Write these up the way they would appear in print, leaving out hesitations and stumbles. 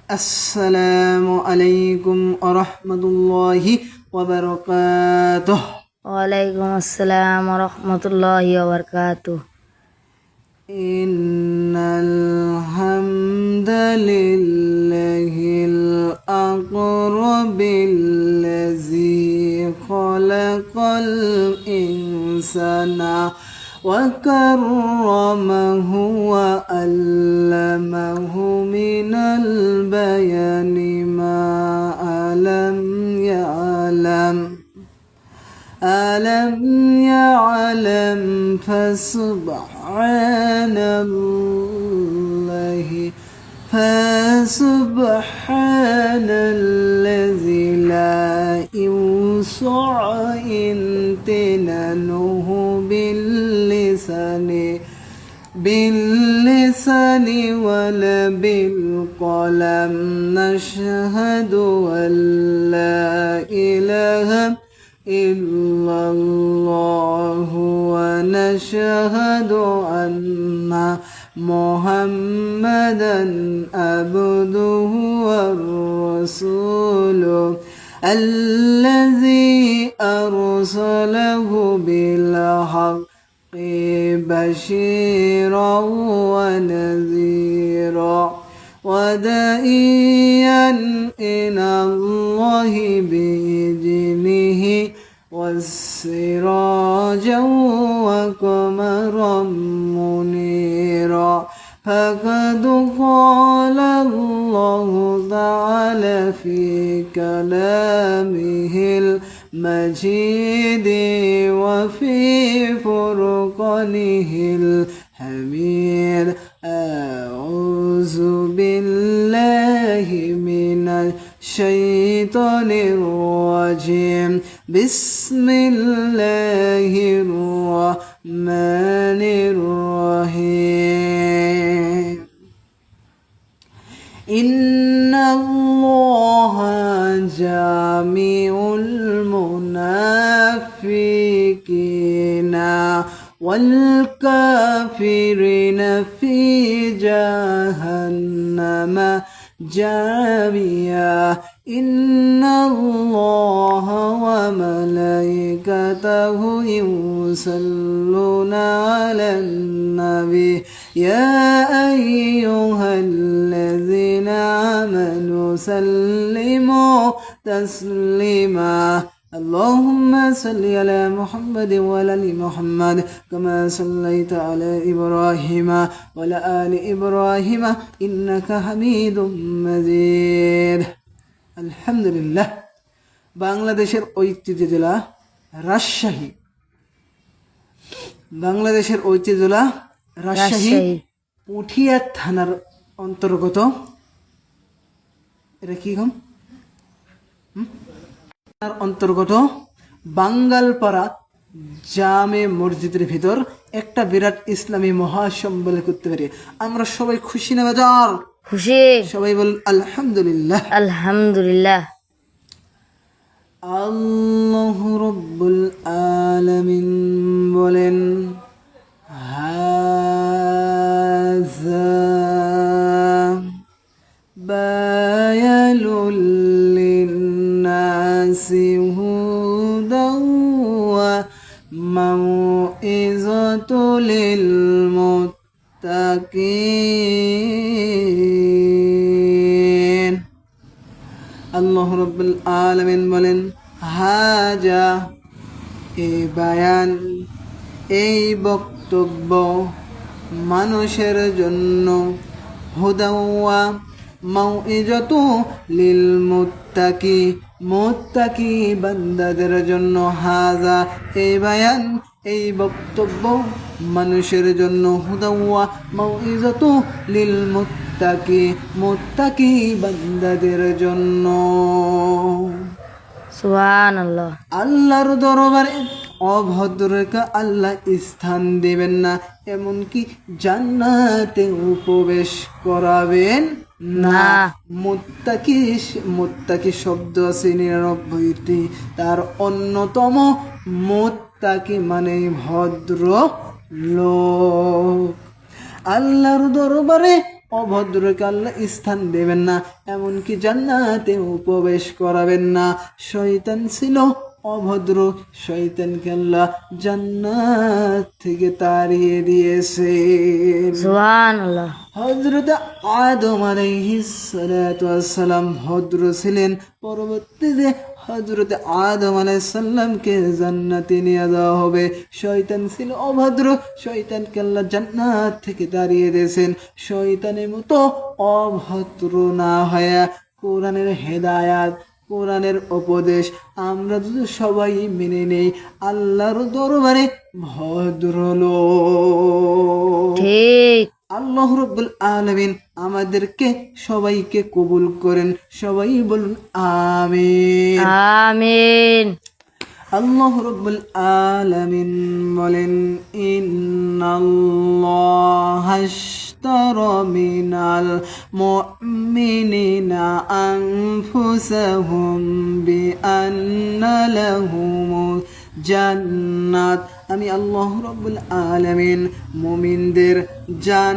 আসসালামু আলাইকুম ওয়া রাহমাতুল্লাহি ওয়া বারাকাতুহু। ওয়ালাইকুম আসসালাম ওয়া রাহমাতুল্লাহি ওয়া বারাকাতুহু। ইন্নাল হামদালিল্লাহিল আকরাবিল্লাযী খালাকাল ইনসানা ওয়া কাররামাহু ওয়া আল্লামাহু মিনাল বায়ানি মা আলাম ইয়ালাম ألم يعلم فسبحان الذي لا يوسع امتنانه باللسان ولا بالقلم نشهد أن لا إله إلا الله ونشهد أن محمدا عبده ورسوله الذي أرسله بالحق بشيرا ونذيرا وداعيا إلى الله بإذنه والسراجا وقمرا منيرا فقد قال الله تعالى في كلامه المجيد وفي فرقانه الحميد أعوذ بالله من الشيطان الرجيم بسم الله الرحمن الرحيم إن الله جامع المنافقين والكافرين في جهنم جامعا إن الله وملائكته يصلون على النبي يا أيها الذين آمنوا سلموا تسليما اللهم صل على محمد وعلى آل محمد كما صليت على إبراهيم وعلى آل إبراهيم إنك حميد مجيد আলহামদুলিল্লাহ। বাংলাদেশের ঐতিহ্য জেলা রাজশাহী। বাংলাদেশের ঐতিহ্য জেলা রাজশাহী পুঠিয়া থানার অন্তর্গত। এটা কি কম অন্তর্গত বাঙ্গালপাড়া জামে মসজিদের ভিতর একটা বিরাট ইসলামী মহাসম্মেলন করতে পারি। আমরা সবাই খুশি না বাজার? খুশি। সবাই বল আলহামদুলিল্লাহ। আলহামদুলিল্লাহ। আল্লাহ রাব্বুল আলামিন বলেন হাযা বায়ানুল লিন্নাসি হুদাও ওয়া মাউইযাতুল লিল মুত্তাকিন। আল্লাহ রাব্বুল আলামিন বলেন হাজা, এই বায়ান, এই বক্তব্য মানুষের জন্য, হুদাওয়া মাউইজাতু লিল মুত্তাকি, মুত্তাকি বান্দাদের জন্য। হাজা, এই বায়ান, এই বক্তব্য মানুষের জন্য। হুদাওয়া মাউইজাতু লিল মুত্তাকি, মুত্তাকি বান্দাদের জন্য। সুবহানাল্লাহ। আল্লাহর দরবারে অভদ্রকে আল্লাহ স্থান দেবেন না, এমনকি জান্নাতে প্রবেশ করাবেন না। মুত্তাকি শব্দ আছে 99টি, তার অন্যতম মুত্তাকি মানে ভদ্র লোক। আল্লাহর দরবারে অভদ্রকে আল্লাহ স্থান দেবেন না, এমনকি জান্নাতেও প্রবেশ করাবেন না। শয়তান ছিল অভদ্র, শয়তানকে আল্লাহ জান্নাত থেকে তাড়িয়ে দিয়েছেন। সুবহানাল্লাহ। হযরত আদম আলাইহিস সালাতু ওয়াস সালাম ভদ্র ছিলেন, পরবর্তীতে হযরত আদম আলাইহিস সালামকে জান্নাতে নিয়ে যাওয়া হবে। শয়তান ছিল অভদ্র, শয়তানকে আল্লাহ জান্নাত থেকে তাড়িয়ে দিয়েছেন। শয়তানের মতো অভদ্র না হয়ে কোরআনের হেদায়াত, কোরআনের উপদেশ আমরা যদি সবাই মেনে নেই, আল্লাহর দরবারে ভদ্রলোক। ঠিক। আল্লাহ রাব্বুল আলামিন আমাদেরকে সবাইকে কবুল করেন, সবাই বলুন আমিন। আমিন। আল্লাহ রাব্বুল আলামিন বলেন, ইন্নাল্লাহা আশতারা মিনাল মুমিনিনা আনফুসাহুম বিআন্না লাহুমুল জান্নাত। আমি আল্লাহ রাব্বুল আলামিন মুমিনদের জান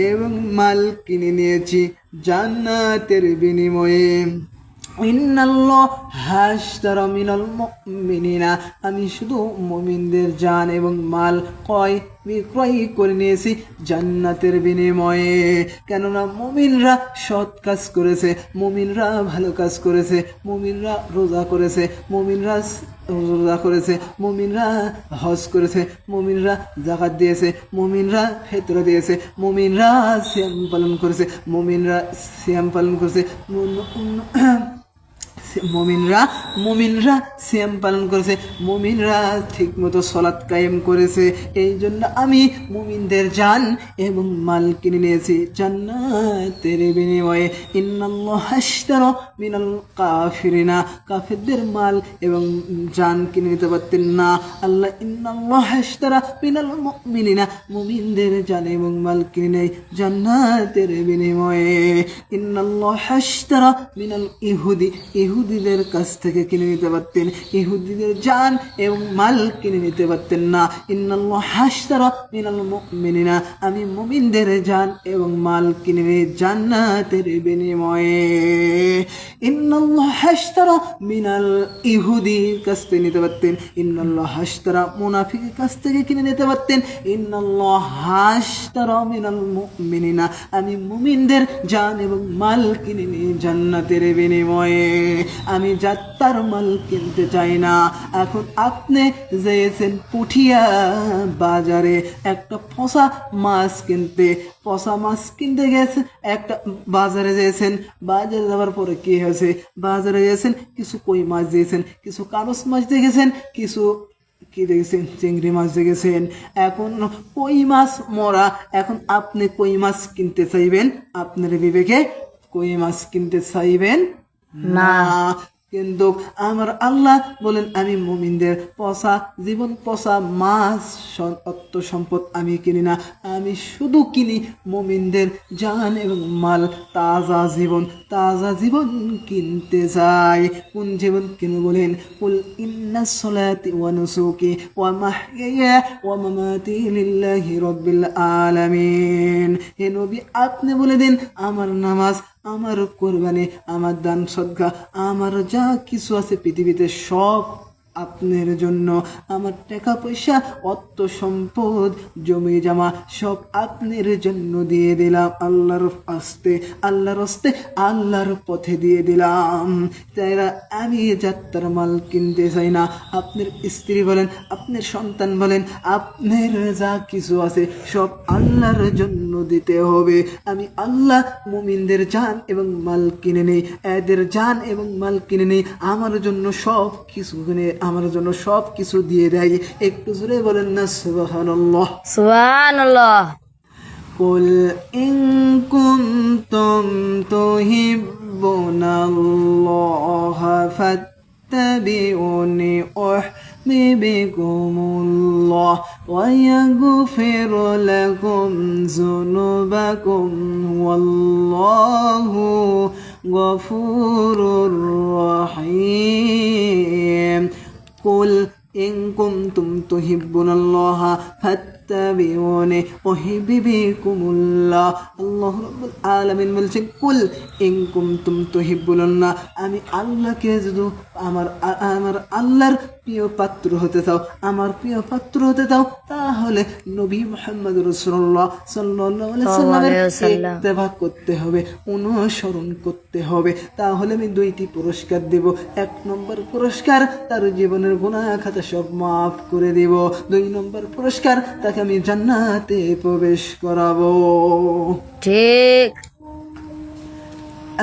এবং মাল কিনে নিয়েছি জান্নাতের বিনিময়ে। ইন্নাল্লাহা আশতারা মিনাল মুমিনিনা, আমি শুধু মুমিনদের জান এবং মাল বিক্রয় করে নিয়েছি জান্নাতের বিনিময়ে। কেননা মুমিনরা সৎ কাজ করেছে, মুমিনরা ভালো কাজ করেছে, মুমিনরা রোজা করেছে, মুমিনরা মুমিনরা হজ করেছে, মুমিনরা যাকাত দিয়েছে, মুমিনরা ফিতরা দিয়েছে, মুমিনরা সিয়াম পালন করেছে, মুমিনরা সিয়াম পালন করেছে, মুমিনরা ঠিক মতো সলাত কায়েম করেছে। এই জন্য আমি মুমিনদের জান এবং মাল কিনে নিয়েছি জান্নাতের বিনিময়ে। ইন্নাল্লাহা আশতারা মিনাল কাফিরিনা, কাফিরদের মাল এবং জান কিনে নিতে পারতেন না আল্লাহ। ইন্নাল্লাহা আশতারা মিনাল মুমিনিনা, মুমিনদের জান এবং মাল কিনে নেয় জান্নাতের বিনিময়ে। ইন্নাল্লাহা আশতারা মিনাল ইহুদি, ইহুদিদের কাছ থেকে কিনে নিতে পারতেন, ইহুদিদের জান এবং মাল কিনে নিতে পারতেন না। ইন্নাল্লাহা আশতারা মিনাল মুমিনিনা, আমি মুমিনদের জান এবং মাল কিনে নিয়ে জান্নাতের বিনিময়ে। ইন্নাল্লাহা আশতারা মিনাল ইহুদির কাছ থেকে নিতে পারতেন, ইন্নাল্লাহা আশতারা মুনাফিকের কাছ থেকে কিনে নিতে পারতেন। ইন্নাল্লাহা আশতারা মিনাল মুমিনিনা, আমি মুমিনদের জান এবং মাল কিনে নিয়ে জান্নাতের বিনিময়ে। আমি যাত্রার মাল কিনতে চাই না। এখন আপনি যেয়েছেন পুঠিয়া বাজারে একটা পচা মাছ কিনতে গেছেন, একটা বাজারে যেয়েছেন, বাজারে যাওয়ার পরে কি হয়েছে, বাজারে গেছেন কিছু কই মাছ দিয়েছেন, কিছু কারস মাছ দেখেছেন, কিছু কি দেখেছেন চিংড়ি মাছ দেখেছেন। এখন কই মাছ মরা, এখন আপনি কই মাছ কিনতে চাইবেন, আপনার বিবেকে কই মাছ কিনতে চাইবেন না। কিন্তু আমার আল্লাহ বলেন, আমি মুমিনদের পচা জীবন, পচা মাছ, অর্থ সম্পদ আমি কিনি না, আমি শুধু কিনি মুমিনদের জান এবং মাল, তাজা জীবন কিনতে চাই। কোন জীবন কিনবো বলেন? কুল ইন্নাস সালাতি ওয়া নুসুকি ওয়া মাহইয়া ওয়া মামাতি লিল্লাহি রাব্বিল আলামিন। হে নবী, আপনি বলে দিন, আমার নামাজ, আমার কোরবানি, আমার দান সদকা, আমার যা কিছু আছে পৃথিবীতে সব আপনার জন্য। আমার টাকা পয়সা, অর্থ সম্পদ, জমি জমা সব আপনার জন্য দিয়ে দিলাম, আল্লাহর রাস্তে আল্লাহর পথে দিয়ে দিলাম। তাইরা আমি যাত্রার মাল কিনতে চাই না। আপনার স্ত্রী বলেন, আপনার সন্তান বলেন, আপনার যা কিছু আছে সব আল্লাহর জন্য দিতে হবে। আমি আল্লাহ মুমিনদের জান এবং মাল কিনে নেই, এদের জান এবং মাল কিনে নেই, আমার জন্য সব কিছু দিয়ে দেয়। একটু জোরে বলেন না সুবহানাল্লাহ। সুবহানাল্লাহ। কুল ইন কুনতুম তুহিব্বুনাল্লাহা ফাত্তাবিউনি يحببكمullah ويغفر لكم ذنوبكم والله غفور رحيم. قل إن كنتم تحبون الله ফাত্তাবিউনি উহিব্বিকুমুল্লাহ। আল্লাহ রাব্বুল আলামিন বলছেন, কুল ইন কুনতুম তুহিব্বুনাল্লাহ, আমি আল্লাহকে যদি আমার আল্লাহর প্রিয় পাত্র হতে চাও, আমার প্রিয় পাত্র হতে চাও, তাহলে নবী মুহাম্মদ রাসূলুল্লাহ সাল্লাল্লাহু আলাইহি সাল্লামের ইত্তেবা করতে হবে, অনুসরণ করতে হবে। তাহলে আমি 2টি পুরস্কার দেব। 1 নম্বর পুরস্কার, তার জীবনের গুনাহ খাতা সব মাফ করে দেব। 2 নম্বর পুরস্কার, তাকে আমি জান্নাতে প্রবেশ করাবো। ঠিক।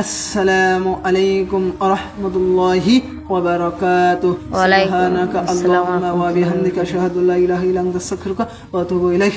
السلام عليكم ورحمة الله وبركاته. وعليكم سبحانك السلام اللهم ورحمة الله وبحمدك أشهد أن لا إله إلا أنت أستغفرك وأتوب إليك.